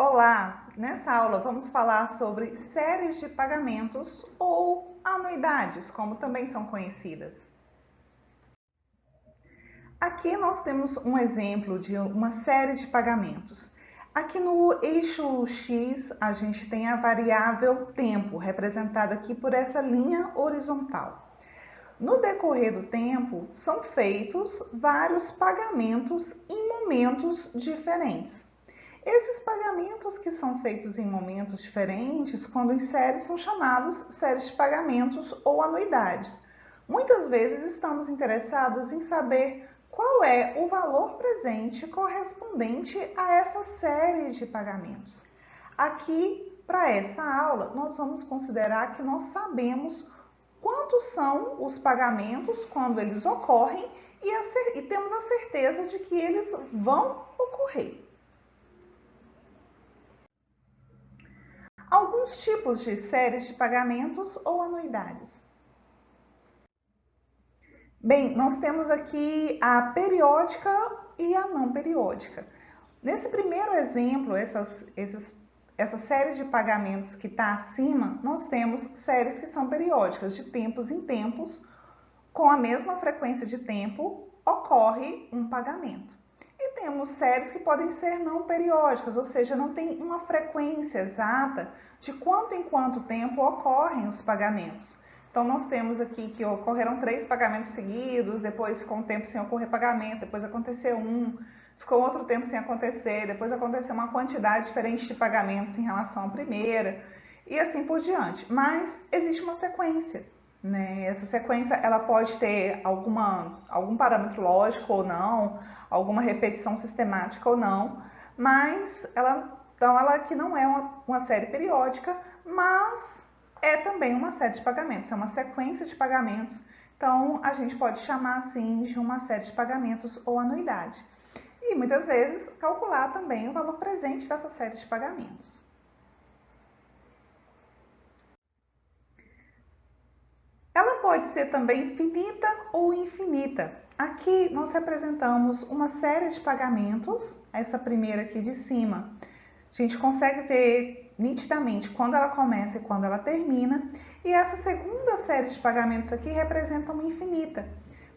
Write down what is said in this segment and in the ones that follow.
Olá! Nessa aula vamos falar sobre séries de pagamentos ou anuidades, como também são conhecidas. Aqui nós temos um exemplo de uma série de pagamentos. Aqui no eixo X a gente tem a variável tempo, representada aqui por essa linha horizontal. No decorrer do tempo, são feitos vários pagamentos em momentos diferentes. Esses pagamentos que são feitos em momentos diferentes, quando em séries, são chamados séries de pagamentos ou anuidades. Muitas vezes estamos interessados em saber qual é o valor presente correspondente a essa série de pagamentos. Aqui, para essa aula, nós vamos considerar que nós sabemos quantos são os pagamentos quando eles ocorrem e temos a certeza de que eles vão ocorrer. Alguns tipos de séries de pagamentos ou anuidades. Bem, nós temos aqui a periódica e a não periódica. Nesse primeiro exemplo, essa série de pagamentos que está acima, nós temos séries que são periódicas, de tempos em tempos, com a mesma frequência de tempo, ocorre um pagamento. E temos séries que podem ser não periódicas, ou seja, não tem uma frequência exata de quanto em quanto tempo ocorrem os pagamentos. Então, nós temos aqui que ocorreram 3 pagamentos seguidos, depois ficou um tempo sem ocorrer pagamento, depois aconteceu um, ficou outro tempo sem acontecer, depois aconteceu uma quantidade diferente de pagamentos em relação à primeira, e assim por diante. Mas existe uma sequência, né? Essa sequência ela pode ter algum parâmetro lógico ou não, alguma repetição sistemática ou não, mas ela aqui não é uma série periódica, mas é também uma série de pagamentos, é uma sequência de pagamentos. Então, a gente pode chamar assim de uma série de pagamentos ou anuidade. E muitas vezes calcular também o valor presente dessa série de pagamentos. Ela pode ser também finita ou infinita. Aqui nós representamos uma série de pagamentos, essa primeira aqui de cima. A gente consegue ver nitidamente quando ela começa e quando ela termina. E essa segunda série de pagamentos aqui representa uma infinita.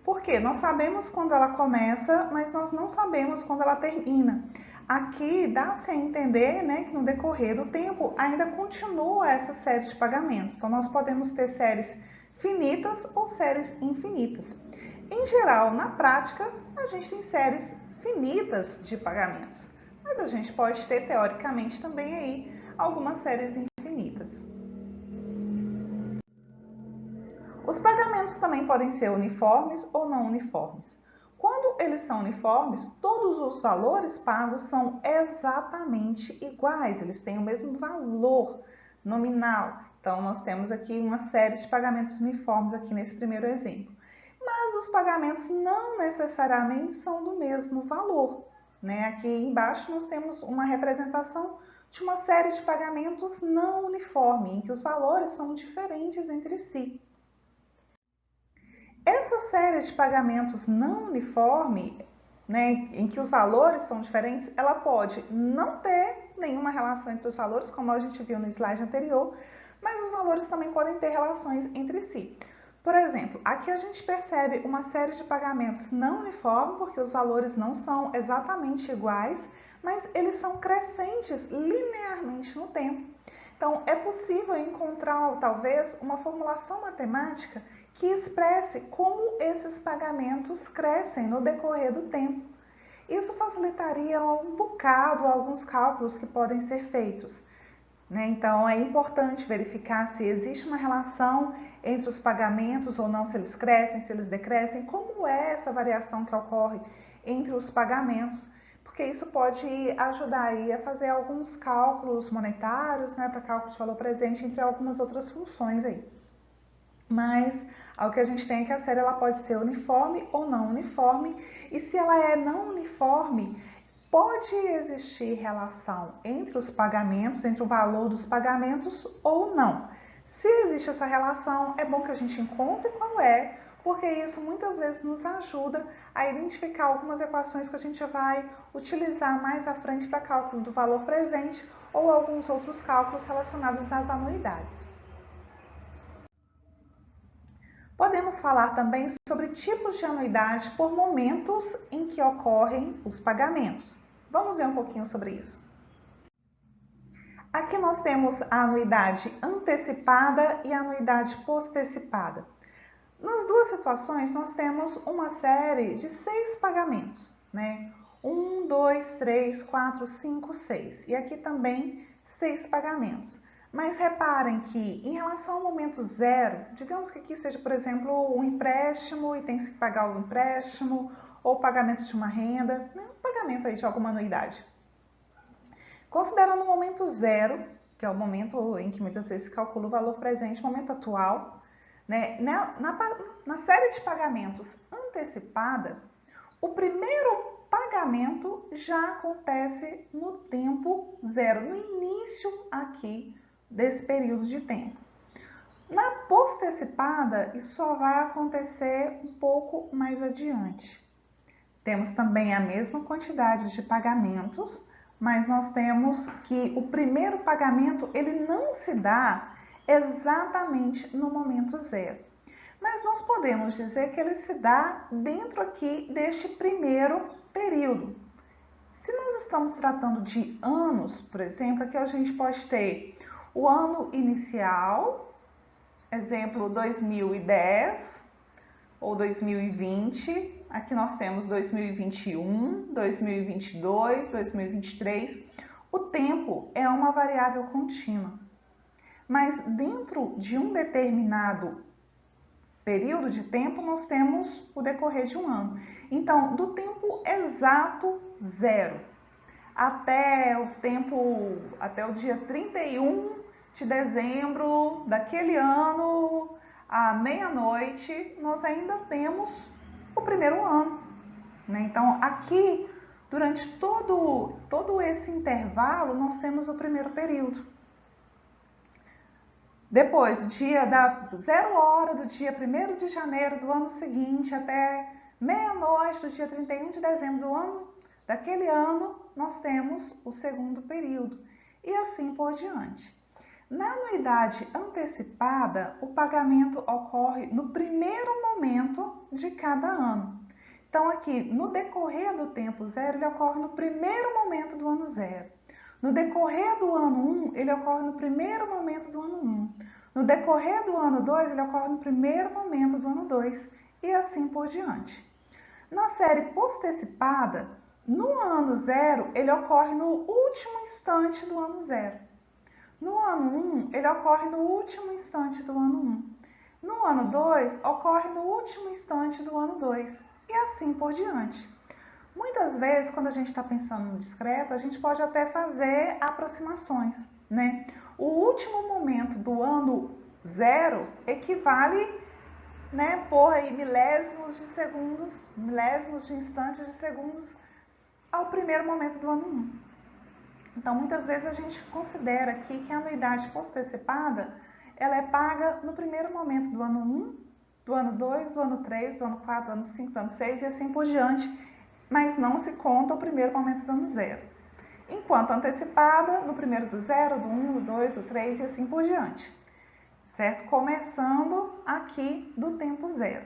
Por quê? Nós sabemos quando ela começa, mas nós não sabemos quando ela termina. Aqui dá-se a entender, né, que no decorrer do tempo ainda continua essa série de pagamentos. Então, nós podemos ter séries finitas ou séries infinitas. Em geral, na prática, a gente tem séries finitas de pagamentos, mas a gente pode ter, teoricamente, também aí algumas séries infinitas. Os pagamentos também podem ser uniformes ou não uniformes. Quando eles são uniformes, todos os valores pagos são exatamente iguais, eles têm o mesmo valor nominal. Então, nós temos aqui uma série de pagamentos uniformes aqui nesse primeiro exemplo. Mas os pagamentos não necessariamente são do mesmo valor, né? Aqui embaixo nós temos uma representação de uma série de pagamentos não uniforme, em que os valores são diferentes entre si. Essa série de pagamentos não uniforme, né, em que os valores são diferentes, ela pode não ter nenhuma relação entre os valores, como a gente viu no slide anterior, mas os valores também podem ter relações entre si. Por exemplo, aqui a gente percebe uma série de pagamentos não uniformes, porque os valores não são exatamente iguais, mas eles são crescentes linearmente no tempo. Então, é possível encontrar, talvez, uma formulação matemática que expresse como esses pagamentos crescem no decorrer do tempo. Isso facilitaria um bocado alguns cálculos que podem ser feitos, né? Então, é importante verificar se existe uma relação entre os pagamentos ou não, se eles crescem, se eles decrescem, como é essa variação que ocorre entre os pagamentos, porque isso pode ajudar aí a fazer alguns cálculos monetários, né, para cálculo de valor presente, entre algumas outras funções aí. Mas o que a gente tem é que a série ela pode ser uniforme ou não uniforme, e se ela é não uniforme, pode existir relação entre os pagamentos, entre o valor dos pagamentos ou não. Se existe essa relação, é bom que a gente encontre qual é porque isso muitas vezes nos ajuda a identificar algumas equações que a gente vai utilizar mais à frente para cálculo do valor presente ou alguns outros cálculos relacionados às anuidades. Podemos falar também sobre tipos de anuidade por momentos em que ocorrem os pagamentos. Vamos ver um pouquinho sobre isso. Aqui nós temos a anuidade antecipada e a anuidade postecipada. Nas duas situações, nós temos uma série de 6 pagamentos, né? 1, 2, 3, 4, 5, 6. E aqui também 6 pagamentos. Mas reparem que, em relação ao momento zero, digamos que aqui seja, por exemplo, um empréstimo e tem que pagar o empréstimo, ou pagamento de uma renda, né? Um pagamento aí de alguma anuidade. Considerando o momento zero, que é o momento em que muitas vezes se calcula o valor presente, momento atual, né? Na série de pagamentos antecipada, o primeiro pagamento já acontece no tempo zero, no início aqui desse período de tempo. Na postecipada, isso só vai acontecer um pouco mais adiante. Temos também a mesma quantidade de pagamentos, mas nós temos que o primeiro pagamento ele não se dá exatamente no momento zero. Mas nós podemos dizer que ele se dá dentro aqui deste primeiro período. Se nós estamos tratando de anos, por exemplo, aqui a gente pode ter o ano inicial, exemplo 2010 ou 2020. Aqui nós temos 2021, 2022, 2023. O tempo é uma variável contínua, mas dentro de um determinado período de tempo nós temos o decorrer de um ano. Então, do tempo exato zero até o dia 31 de dezembro daquele ano, à meia-noite, nós ainda temos o primeiro ano, né? Então, aqui, durante todo esse intervalo, nós temos o primeiro período. Depois, da 0 hora do dia 1º de janeiro do ano seguinte até meia-noite do dia 31 de dezembro daquele ano, nós temos o segundo período e assim por diante. Na anuidade antecipada, o pagamento ocorre no primeiro momento de cada ano. Então, aqui, no decorrer do tempo zero, ele ocorre no primeiro momento do ano zero. No decorrer do ano 1, ele ocorre no primeiro momento do ano 1. No decorrer do ano 2, ele ocorre no primeiro momento do ano 2 e assim por diante. Na série postecipada, no ano 0, ele ocorre no último instante do ano 0. No ano 1, ele ocorre no último instante do ano 1. No ano 2, ocorre no último instante do ano 2 e assim por diante. Muitas vezes, quando a gente está pensando no discreto, a gente pode até fazer aproximações, né? O último momento do ano 0 equivale, né, por aí, milésimos de segundos, milésimos de instantes de segundos ao primeiro momento do ano 1. Então, muitas vezes a gente considera aqui que a anuidade postecipada, ela é paga no primeiro momento do ano 1, do ano 2, do ano 3, do ano 4, do ano 5, do ano 6 e assim por diante, mas não se conta o primeiro momento do ano 0. Enquanto antecipada, no primeiro do 0, do 1, do 2, do 3 e assim por diante. Certo? Começando aqui do tempo 0.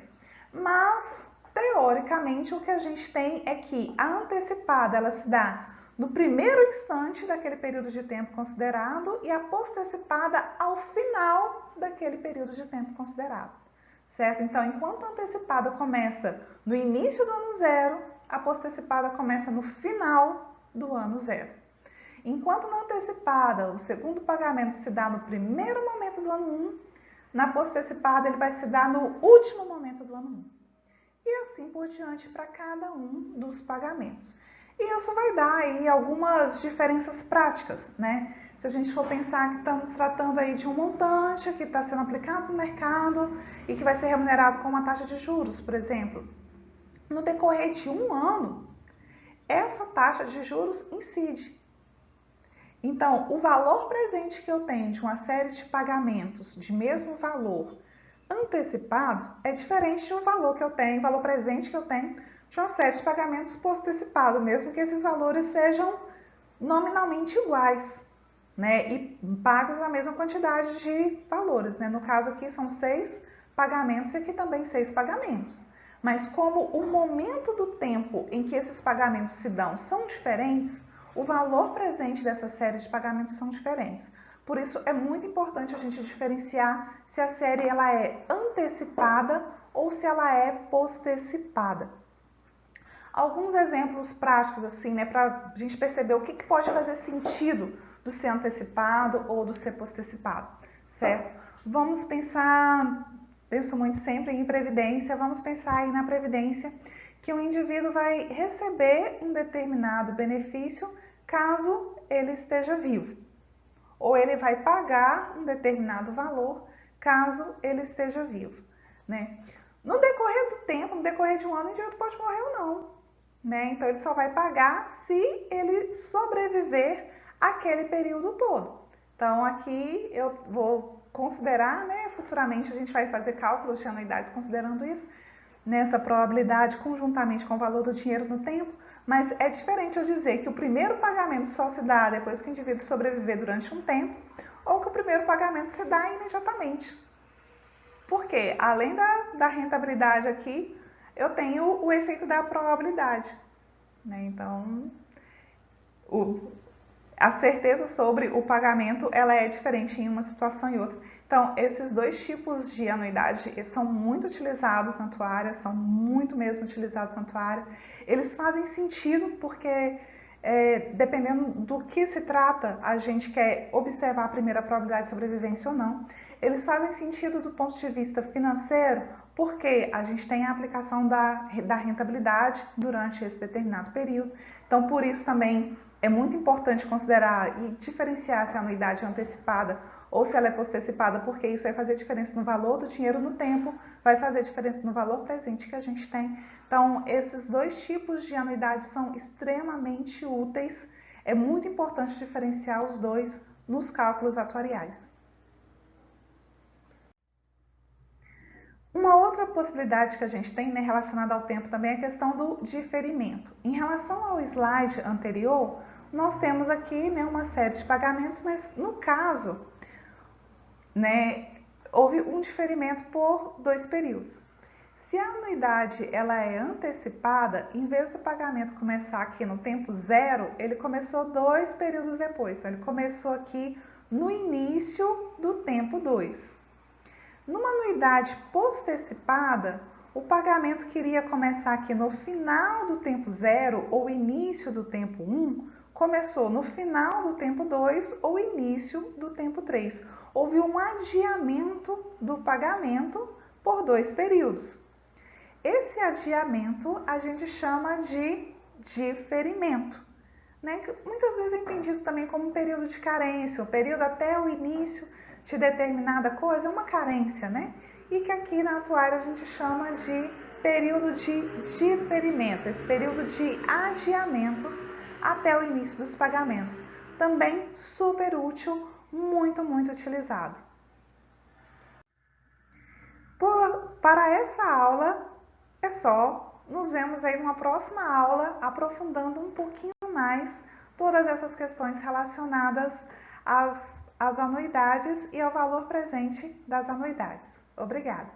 Mas, teoricamente, o que a gente tem é que a antecipada, ela se dá no primeiro instante daquele período de tempo considerado e a postecipada ao final daquele período de tempo considerado. Certo? Então, enquanto a antecipada começa no início do ano 0, a postecipada começa no final do ano 0. Enquanto na antecipada, o segundo pagamento se dá no primeiro momento do ano 1, na postecipada ele vai se dar no último momento do ano 1. E assim por diante para cada um dos pagamentos. E isso vai dar aí algumas diferenças práticas, né? Se a gente for pensar que estamos tratando aí de um montante que está sendo aplicado no mercado e que vai ser remunerado com uma taxa de juros, por exemplo. No decorrer de um ano, essa taxa de juros incide. Então, o valor presente que eu tenho de uma série de pagamentos de mesmo valor antecipado é diferente de um valor que eu tenho, valor presente que eu tenho, de uma série de pagamentos post-antecipado, mesmo que esses valores sejam nominalmente iguais, né? E pagos a mesma quantidade de valores, né? No caso aqui são 6 pagamentos e aqui também 6 pagamentos. Mas como o momento do tempo em que esses pagamentos se dão são diferentes, o valor presente dessa série de pagamentos são diferentes. Por isso é muito importante a gente diferenciar se a série ela é antecipada ou se ela é postecipada. Alguns exemplos práticos assim, né, para a gente perceber o que pode fazer sentido do ser antecipado ou do ser postecipado, certo? Vamos pensar, penso muito sempre em previdência, vamos pensar aí na previdência que o indivíduo vai receber um determinado benefício caso ele esteja vivo, ou ele vai pagar um determinado valor caso ele esteja vivo, né? No decorrer do tempo, no decorrer de um ano, o indivíduo pode morrer ou não, né? Então ele só vai pagar se ele sobreviver aquele período todo. Então aqui eu vou considerar, né? Futuramente a gente vai fazer cálculos de anuidades considerando isso, nessa probabilidade conjuntamente com o valor do dinheiro no tempo, mas é diferente eu dizer que o primeiro pagamento só se dá depois que o indivíduo sobreviver durante um tempo, ou que o primeiro pagamento se dá imediatamente. Porque, além da rentabilidade aqui, eu tenho o efeito da probabilidade, né? Então, a certeza sobre o pagamento ela é diferente em uma situação e outra. Então, esses dois tipos de anuidade são muito utilizados na tua área, são muito mesmo utilizados na tua área. Eles fazem sentido porque, dependendo do que se trata, a gente quer observar a primeira probabilidade de sobrevivência ou não. Eles fazem sentido do ponto de vista financeiro porque a gente tem a aplicação da rentabilidade durante esse determinado período. Então, por isso também é muito importante considerar e diferenciar se a anuidade é antecipada ou se ela é postecipada, porque isso vai fazer diferença no valor do dinheiro no tempo, vai fazer diferença no valor presente que a gente tem. Então, esses dois tipos de anuidades são extremamente úteis. É muito importante diferenciar os dois nos cálculos atuariais. Uma outra possibilidade que a gente tem, né, relacionada ao tempo também é a questão do diferimento. Em relação ao slide anterior, nós temos aqui, né, uma série de pagamentos, mas no caso, né, houve um diferimento por 2 períodos. Se a anuidade ela é antecipada, em vez do pagamento começar aqui no tempo 0, ele começou 2 períodos depois. Então, ele começou aqui no início do tempo 2. Numa anuidade postecipada, o pagamento que iria começar aqui no final do tempo 0 ou início do tempo 1, começou no final do tempo 2 ou início do tempo 3. Houve um adiamento do pagamento por 2 períodos. Esse adiamento a gente chama de diferimento, né? Muitas vezes é entendido também como um período de carência, um período até o início de determinada coisa, é uma carência, né? E que aqui na atuária a gente chama de período de diferimento, esse período de adiamento até o início dos pagamentos. Também super útil, muito, muito utilizado. Para essa aula é só. Nos vemos aí numa próxima aula, aprofundando um pouquinho mais todas essas questões relacionadas às anuidades e ao valor presente das anuidades. Obrigada!